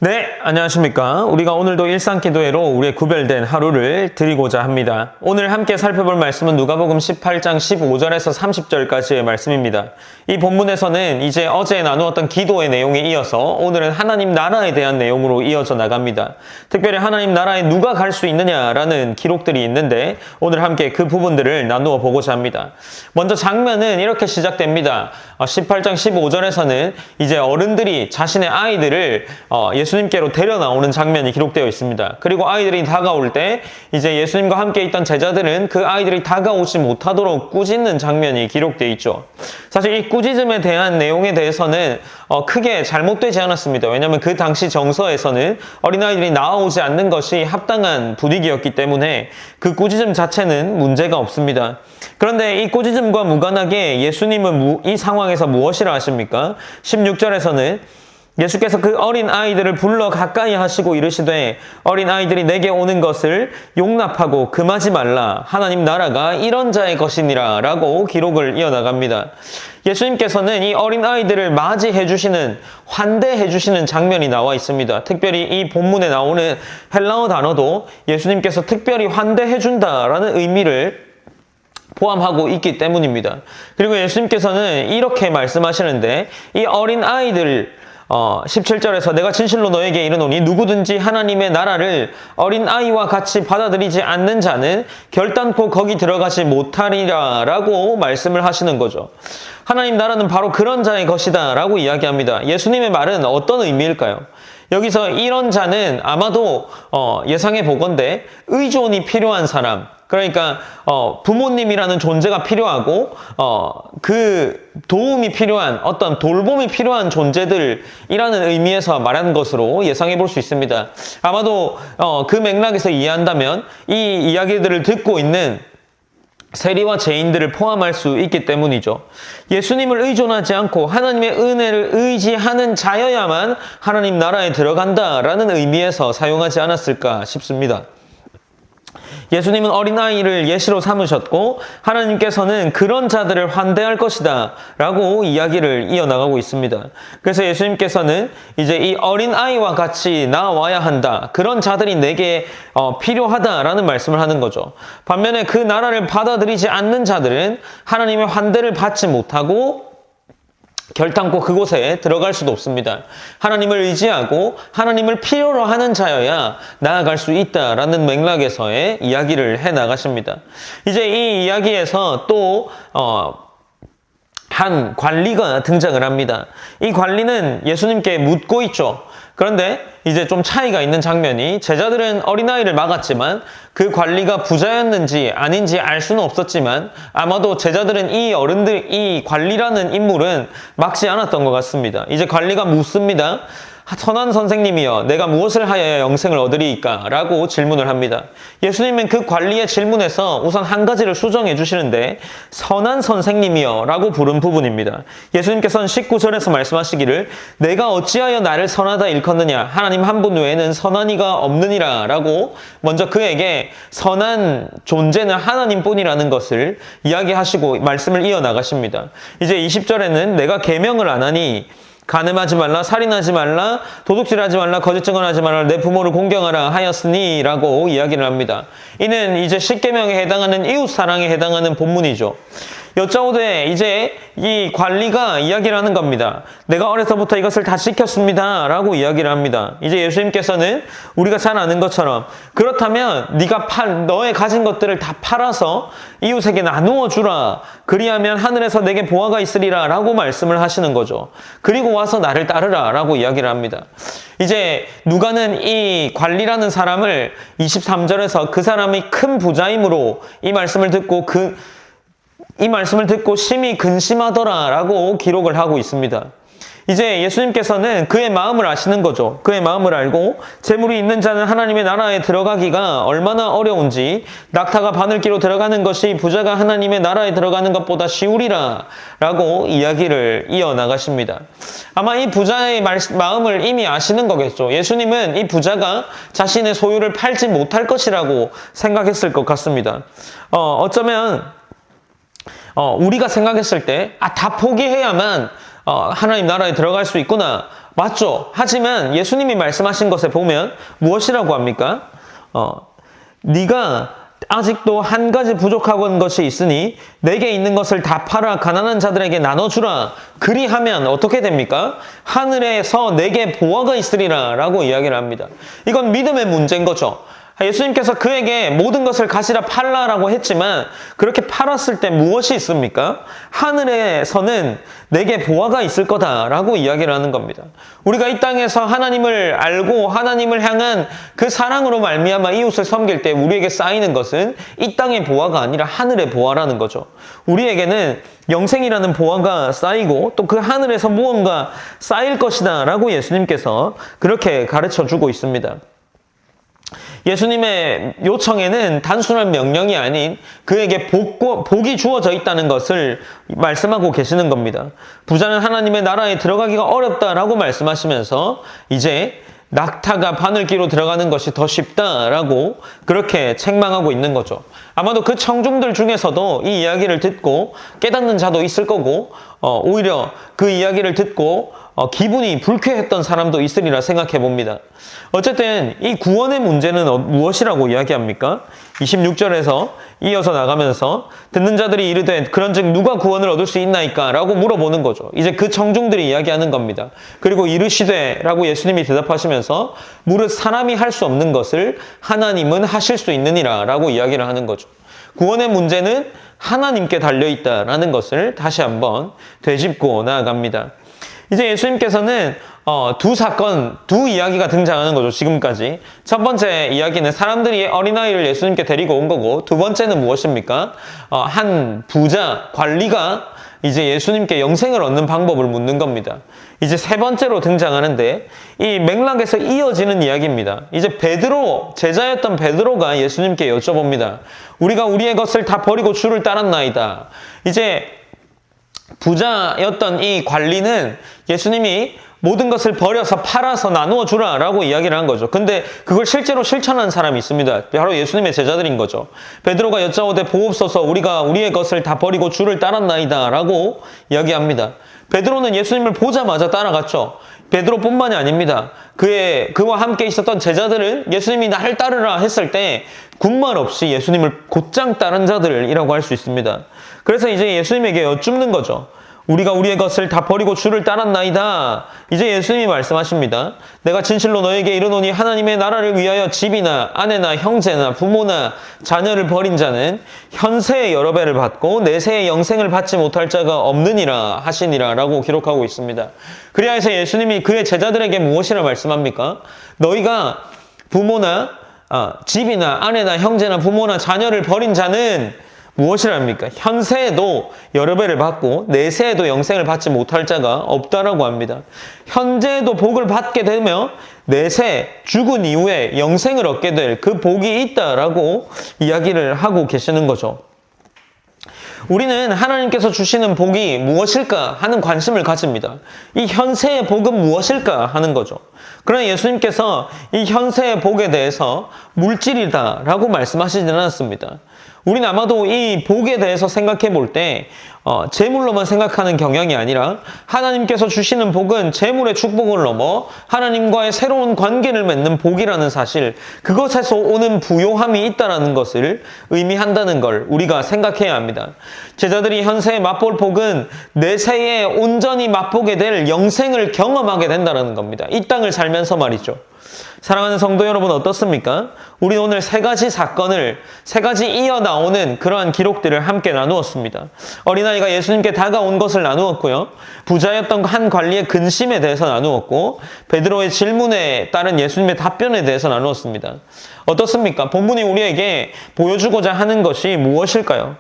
네, 안녕하십니까. 우리가 오늘도 일상기도회로 우리의 구별된 하루를 드리고자 합니다. 오늘 함께 살펴볼 말씀은 누가복음 18장 15절에서 30절까지의 말씀입니다. 이 본문에서는 이제 어제 나누었던 기도의 내용에 이어서 오늘은 하나님 나라에 대한 내용으로 이어져 나갑니다. 특별히 하나님 나라에 누가 갈 수 있느냐라는 기록들이 있는데 오늘 함께 그 부분들을 나누어 보고자 합니다. 먼저 장면은 이렇게 시작됩니다. 18장 15절에서는 이제 어른들이 자신의 아이들을 예수님께로 데려 나오는 장면이 기록되어 있습니다. 그리고 아이들이 다가올 때 이제 예수님과 함께 있던 제자들은 그 아이들이 다가오지 못하도록 꾸짖는 장면이 기록되어 있죠. 사실 이 꾸짖음에 대한 내용에 대해서는 크게 잘못되지 않았습니다. 왜냐하면 그 당시 정서에서는 어린아이들이 나오지 않는 것이 합당한 분위기였기 때문에 그 꾸짖음 자체는 문제가 없습니다. 그런데 이 꾸짖음과 무관하게 예수님은 이 상황에서 무엇이라 하십니까? 16절에서는 예수께서 그 어린 아이들을 불러 가까이 하시고 이르시되 어린 아이들이 내게 오는 것을 용납하고 금하지 말라. 하나님 나라가 이런 자의 것이니라 라고 기록을 이어나갑니다. 예수님께서는 이 어린 아이들을 맞이해 주시는, 환대해 주시는 장면이 나와 있습니다. 특별히 이 본문에 나오는 헬라어 단어도 예수님께서 특별히 환대해 준다라는 의미를 포함하고 있기 때문입니다. 그리고 예수님께서는 이렇게 말씀하시는데 이 어린 아이들 17절에서 내가 진실로 너에게 이르노니 누구든지 하나님의 나라를 어린아이와 같이 받아들이지 않는 자는 결단코 거기 들어가지 못하리라 라고 말씀을 하시는 거죠. 하나님 나라는 바로 그런 자의 것이다 라고 이야기합니다. 예수님의 말은 어떤 의미일까요? 여기서 이런 자는 아마도 예상해 보건대 의존이 필요한 사람, 그러니까 부모님이라는 존재가 필요하고 그 도움이 필요한, 어떤 돌봄이 필요한 존재들이라는 의미에서 말하는 것으로 예상해 볼 수 있습니다. 아마도 그 맥락에서 이해한다면 이 이야기들을 듣고 있는 세리와 죄인들을 포함할 수 있기 때문이죠. 예수님을 의존하지 않고 하나님의 은혜를 의지하는 자여야만 하나님 나라에 들어간다라는 의미에서 사용하지 않았을까 싶습니다. 예수님은 어린아이를 예시로 삼으셨고 하나님께서는 그런 자들을 환대할 것이다 라고 이야기를 이어나가고 있습니다. 그래서 예수님께서는 이제 이 어린아이와 같이 나와야 한다, 그런 자들이 내게 필요하다라는 말씀을 하는 거죠. 반면에 그 나라를 받아들이지 않는 자들은 하나님의 환대를 받지 못하고 결단코 그곳에 들어갈 수도 없습니다. 하나님을 의지하고 하나님을 필요로 하는 자여야 나아갈 수 있다라는 맥락에서의 이야기를 해나가십니다. 이제 이 이야기에서 또 한 관리가 등장을 합니다. 이 관리는 예수님께 묻고 있죠. 그런데 이제 좀 차이가 있는 장면이, 제자들은 어린아이를 막았지만 그 관리가 부자였는지 아닌지 알 수는 없었지만 아마도 제자들은 이 관리라는 인물은 막지 않았던 것 같습니다. 이제 관리가 묻습니다. 선한 선생님이여 내가 무엇을 하여야 영생을 얻으리이까? 라고 질문을 합니다. 예수님은 그 관리의 질문에서 우선 한 가지를 수정해 주시는데 선한 선생님이여 라고 부른 부분입니다. 예수님께서는 19절에서 말씀하시기를 내가 어찌하여 나를 선하다 일컫느냐? 하나님 한 분 외에는 선한 이가 없느니라 라고 먼저 그에게 선한 존재는 하나님뿐이라는 것을 이야기하시고 말씀을 이어나가십니다. 이제 20절에는 내가 계명을 안 하니 간음하지 말라, 살인하지 말라, 도둑질하지 말라, 거짓 증언하지 말라, 내 부모를 공경하라 하였으니 라고 이야기를 합니다. 이는 이제 10계명에 해당하는 이웃 사랑에 해당하는 본문이죠. 여짜오되 이제 이 관리가 이야기를 하는 겁니다. 내가 어려서부터 이것을 다 지켰습니다 라고 이야기를 합니다. 이제 예수님께서는 우리가 잘 아는 것처럼 그렇다면 네가 너의 가진 것들을 다 팔아서 이웃에게 나누어 주라, 그리하면 하늘에서 내게 보화가 있으리라 라고 말씀을 하시는 거죠. 그리고 와서 나를 따르라 라고 이야기를 합니다. 이제 누가는 이 관리라는 사람을 23절에서 그 사람이 큰 부자이므로 이 말씀을 듣고 심히 근심하더라 라고 기록을 하고 있습니다. 이제 예수님께서는 그의 마음을 아시는 거죠. 그의 마음을 알고 재물이 있는 자는 하나님의 나라에 들어가기가 얼마나 어려운지, 낙타가 바늘기로 들어가는 것이 부자가 하나님의 나라에 들어가는 것보다 쉬우리라 라고 이야기를 이어나가십니다. 아마 이 부자의 마음을 이미 아시는 거겠죠. 예수님은 이 부자가 자신의 소유를 팔지 못할 것이라고 생각했을 것 같습니다. 어쩌면 우리가 생각했을 때 다 포기해야만 하나님 나라에 들어갈 수 있구나 맞죠? 하지만 예수님이 말씀하신 것에 보면 무엇이라고 합니까? 네가 아직도 한 가지 부족한 것이 있으니 내게 있는 것을 다 팔아 가난한 자들에게 나눠주라. 그리하면 어떻게 됩니까? 하늘에서 내게 보화가 있으리라 라고 이야기를 합니다. 이건 믿음의 문제인 거죠. 예수님께서 그에게 모든 것을 가지라 팔라라고 했지만 그렇게 팔았을 때 무엇이 있습니까? 하늘에서는 내게 보화가 있을 거다라고 이야기를 하는 겁니다. 우리가 이 땅에서 하나님을 알고 하나님을 향한 그 사랑으로 말미암아 이웃을 섬길 때 우리에게 쌓이는 것은 이 땅의 보화가 아니라 하늘의 보화라는 거죠. 우리에게는 영생이라는 보화가 쌓이고 또 그 하늘에서 무언가 쌓일 것이다 라고 예수님께서 그렇게 가르쳐주고 있습니다. 예수님의 요청에는 단순한 명령이 아닌 그에게 복이 주어져 있다는 것을 말씀하고 계시는 겁니다. 부자는 하나님의 나라에 들어가기가 어렵다라고 말씀하시면서 이제 낙타가 바늘기로 들어가는 것이 더 쉽다라고 그렇게 책망하고 있는 거죠. 아마도 그 청중들 중에서도 이 이야기를 듣고 깨닫는 자도 있을 거고 오히려 그 이야기를 듣고 기분이 불쾌했던 사람도 있으리라 생각해 봅니다. 어쨌든 이 구원의 문제는 무엇이라고 이야기합니까? 26절에서 이어서 나가면서 듣는 자들이 이르되 그런즉 누가 구원을 얻을 수 있나이까? 라고 물어보는 거죠. 이제 그 청중들이 이야기하는 겁니다. 그리고 이르시되 라고 예수님이 대답하시면서 무릇 사람이 할 수 없는 것을 하나님은 하실 수 있느니라 라고 이야기를 하는 거죠. 구원의 문제는 하나님께 달려있다라는 것을 다시 한번 되짚고 나아갑니다. 이제 예수님께서는 두 이야기가 등장하는 거죠, 지금까지. 첫 번째 이야기는 사람들이 어린아이를 예수님께 데리고 온 거고, 두 번째는 무엇입니까? 한 부자, 관리가 이제 예수님께 영생을 얻는 방법을 묻는 겁니다. 이제 세 번째로 등장하는데, 이 맥락에서 이어지는 이야기입니다. 이제 제자였던 베드로가 예수님께 여쭤봅니다. 우리가 우리의 것을 다 버리고 주를 따랐나이다. 이제 부자였던 이 관리는 예수님이 모든 것을 버려서 팔아서 나누어 주라 라고 이야기를 한 거죠. 근데 그걸 실제로 실천한 사람이 있습니다. 바로 예수님의 제자들인 거죠. 베드로가 여짜오되 보옵소서 우리가 우리의 것을 다 버리고 주를 따랐나이다 라고 이야기합니다. 베드로는 예수님을 보자마자 따라갔죠. 베드로뿐만이 아닙니다. 그와 함께 있었던 제자들은 예수님이 나를 따르라 했을 때 군말 없이 예수님을 곧장 따른 자들이라고 할 수 있습니다. 그래서 이제 예수님에게 여쭙는 거죠. 우리가 우리의 것을 다 버리고 주를 따랐나이다. 이제 예수님이 말씀하십니다. 내가 진실로 너에게 이르노니 하나님의 나라를 위하여 집이나 아내나 형제나 부모나 자녀를 버린 자는 현세의 여러 배를 받고 내세의 영생을 받지 못할 자가 없느니라 하시니라 라고 기록하고 있습니다. 그리하여 예수님이 그의 제자들에게 무엇이라 말씀합니까? 너희가 부모나 집이나 아내나 형제나 부모나 자녀를 버린 자는 무엇이랍니까? 현세에도 여러 배를 받고 내세에도 영생을 받지 못할 자가 없다라고 합니다. 현재에도 복을 받게 되며 내세 죽은 이후에 영생을 얻게 될 그 복이 있다라고 이야기를 하고 계시는 거죠. 우리는 하나님께서 주시는 복이 무엇일까 하는 관심을 가집니다. 이 현세의 복은 무엇일까 하는 거죠. 그러나 예수님께서 이 현세의 복에 대해서 물질이다라고 말씀하시지는 않았습니다. 우리는 아마도 이 복에 대해서 생각해 볼 때 재물로만 생각하는 경향이 아니라 하나님께서 주시는 복은 재물의 축복을 넘어 하나님과의 새로운 관계를 맺는 복이라는 사실, 그것에서 오는 부요함이 있다는 것을 의미한다는 걸 우리가 생각해야 합니다. 제자들이 현세에 맛볼 복은 내세에 온전히 맛보게 될 영생을 경험하게 된다는 겁니다. 이 땅을 살면서 말이죠. 사랑하는 성도 여러분 어떻습니까? 우리 오늘 세 가지 이어 나오는 그러한 기록들을 함께 나누었습니다. 어린아이가 예수님께 다가온 것을 나누었고요. 부자였던 한 관리의 근심에 대해서 나누었고, 베드로의 질문에 따른 예수님의 답변에 대해서 나누었습니다. 어떻습니까? 본문이 우리에게 보여주고자 하는 것이 무엇일까요?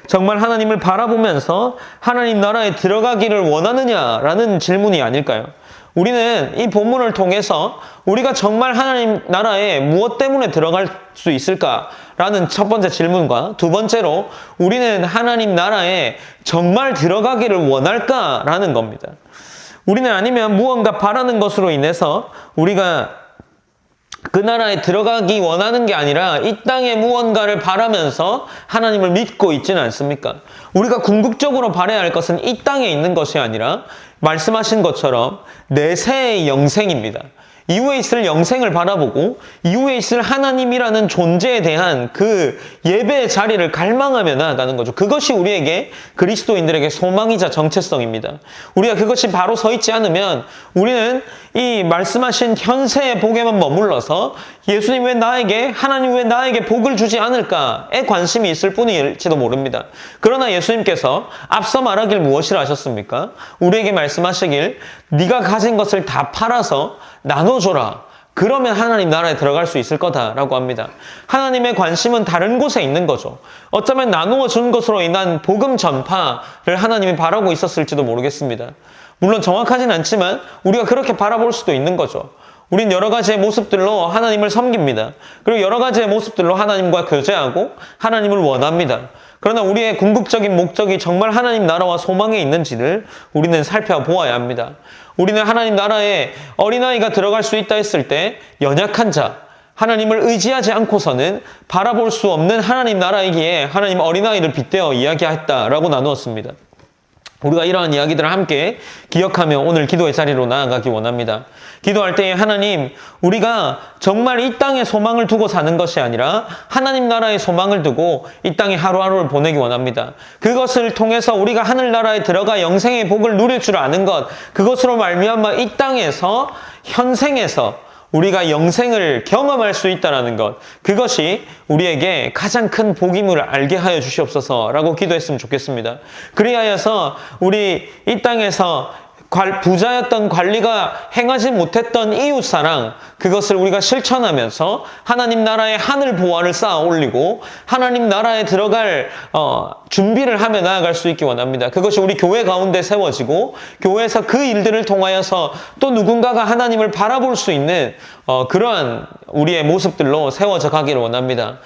정말 하나님을 바라보면서 하나님 나라에 들어가기를 원하느냐라는 질문이 아닐까요? 우리는 이 본문을 통해서 우리가 정말 하나님 나라에 무엇 때문에 들어갈 수 있을까라는 첫 번째 질문과 두 번째로 우리는 하나님 나라에 정말 들어가기를 원할까라는 겁니다. 우리는 아니면 무언가 바라는 것으로 인해서 우리가 그 나라에 들어가기 원하는 게 아니라 이 땅에 무언가를 바라면서 하나님을 믿고 있지는 않습니까? 우리가 궁극적으로 바라야 할 것은 이 땅에 있는 것이 아니라 말씀하신 것처럼 내세의 영생입니다. 이후에 있을 영생을 바라보고 이후에 있을 하나님이라는 존재에 대한 그 예배의 자리를 갈망하며 나아가는 거죠. 그것이 우리에게 그리스도인들에게 소망이자 정체성입니다. 우리가 그것이 바로 서 있지 않으면 우리는 이 말씀하신 현세의 복에만 머물러서 예수님 왜 나에게, 하나님 왜 나에게 복을 주지 않을까에 관심이 있을 뿐일지도 모릅니다. 그러나 예수님께서 앞서 말하길 무엇이라 하셨습니까? 우리에게 말씀하시길 네가 가진 것을 다 팔아서 나눠줘라. 그러면 하나님 나라에 들어갈 수 있을 거다라고 합니다. 하나님의 관심은 다른 곳에 있는 거죠. 어쩌면 나누어 준 것으로 인한 복음 전파를 하나님이 바라고 있었을지도 모르겠습니다. 물론 정확하진 않지만 우리가 그렇게 바라볼 수도 있는 거죠. 우린 여러 가지의 모습들로 하나님을 섬깁니다. 그리고 여러 가지의 모습들로 하나님과 교제하고 하나님을 원합니다. 그러나 우리의 궁극적인 목적이 정말 하나님 나라와 소망에 있는지를 우리는 살펴보아야 합니다. 우리는 하나님 나라에 어린아이가 들어갈 수 있다 했을 때 연약한 자, 하나님을 의지하지 않고서는 바라볼 수 없는 하나님 나라이기에 하나님 어린아이를 빗대어 이야기했다라고 나누었습니다. 우리가 이러한 이야기들을 함께 기억하며 오늘 기도의 자리로 나아가기 원합니다. 기도할 때에 하나님, 우리가 정말 이 땅에 소망을 두고 사는 것이 아니라 하나님 나라에 소망을 두고 이 땅에 하루하루를 보내기 원합니다. 그것을 통해서 우리가 하늘나라에 들어가 영생의 복을 누릴 줄 아는 것, 그것으로 말미암아 이 땅에서 현생에서 우리가 영생을 경험할 수 있다는 것, 그것이 우리에게 가장 큰 복임을 알게 하여 주시옵소서라고 기도했으면 좋겠습니다. 그리하여서 우리 이 땅에서 부자였던 관리가 행하지 못했던 이웃사랑, 그것을 우리가 실천하면서 하나님 나라의 하늘 보화를 쌓아 올리고 하나님 나라에 들어갈 준비를 하며 나아갈 수 있기 원합니다. 그것이 우리 교회 가운데 세워지고 교회에서 그 일들을 통하여서 또 누군가가 하나님을 바라볼 수 있는 그러한 우리의 모습들로 세워져 가기를 원합니다.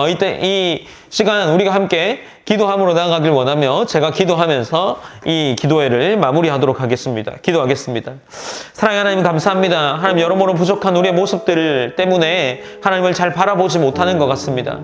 이때 이 시간 우리가 함께 기도함으로 나아가길 원하며 제가 기도하면서 이 기도회를 마무리하도록 하겠습니다. 기도하겠습니다. 사랑하는 하나님 감사합니다. 하나님 여러모로 부족한 우리의 모습들 때문에 하나님을 잘 바라보지 못하는 것 같습니다.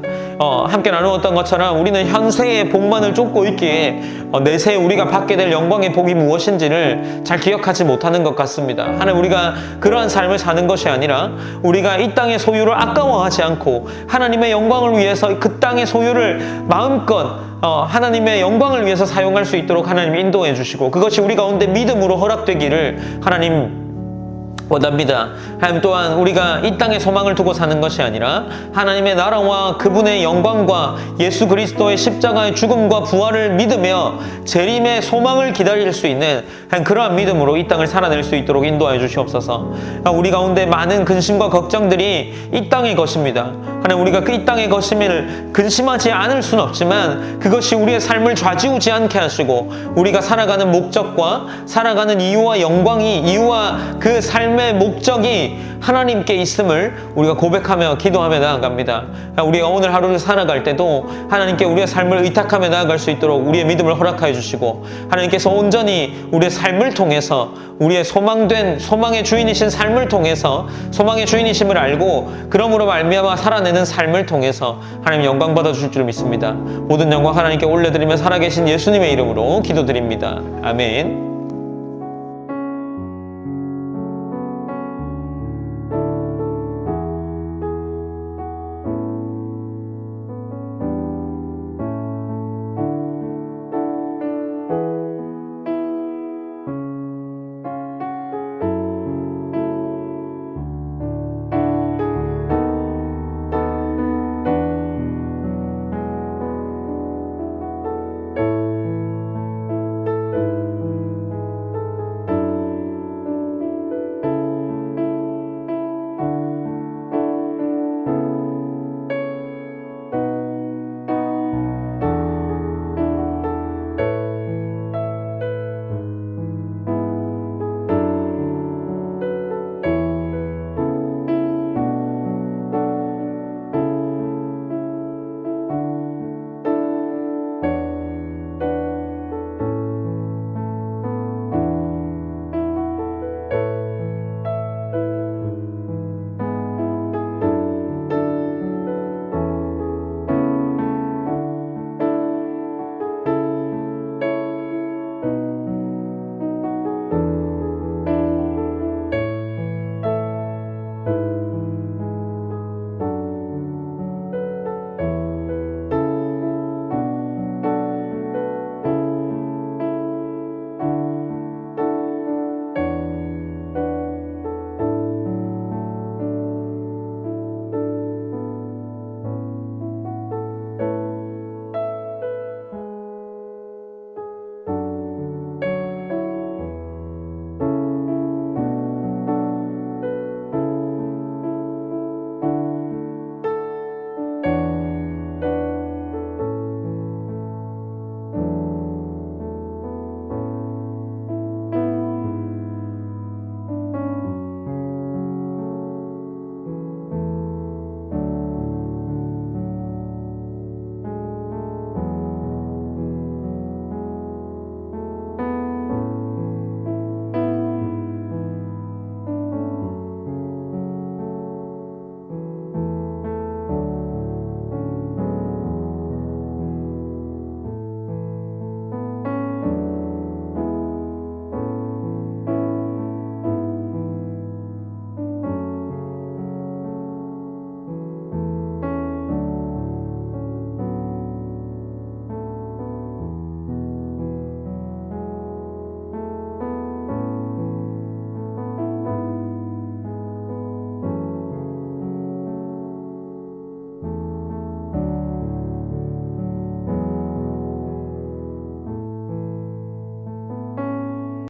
함께 나누었던 것처럼 우리는 현세의 복만을 쫓고 있기에 내세에 우리가 받게 될 영광의 복이 무엇인지를 잘 기억하지 못하는 것 같습니다. 하나님 우리가 그러한 삶을 사는 것이 아니라 우리가 이 땅의 소유를 아까워하지 않고 하나님의 영광을 위해서 그 땅의 소유를 마음껏 하나님의 영광을 위해서 사용할 수 있도록 하나님 인도해 주시고 그것이 우리 가운데 믿음으로 허락되기를 하나님 원합니다. 하나님 또한 우리가 이 땅에 소망을 두고 사는 것이 아니라 하나님의 나라와 그분의 영광과 예수 그리스도의 십자가의 죽음과 부활을 믿으며 재림의 소망을 기다릴 수 있는 그러한 믿음으로 이 땅을 살아낼 수 있도록 인도하여 주시옵소서. 우리 가운데 많은 근심과 걱정들이 이 땅의 것입니다. 하나님 우리가 그 이 땅의 것임을 근심하지 않을 수는 없지만 그것이 우리의 삶을 좌지우지 않게 하시고 우리가 살아가는 목적과 살아가는 이유와 영광이 이유와 그 삶의 목적이 하나님께 있음을 우리가 고백하며 기도하며 나아갑니다. 우리가 오늘 하루를 살아갈 때도 하나님께 우리의 삶을 의탁하며 나아갈 수 있도록 우리의 믿음을 허락하여 주시고 하나님께서 온전히 우리의 삶을 통해서 우리의 소망의 주인이신 삶을 통해서 소망의 주인이심을 알고 그러므로 말미암아 살아내는 삶을 통해서 하나님 영광 받아 주실 줄 믿습니다. 모든 영광 하나님께 올려드리며 살아계신 예수님의 이름으로 기도드립니다. 아멘.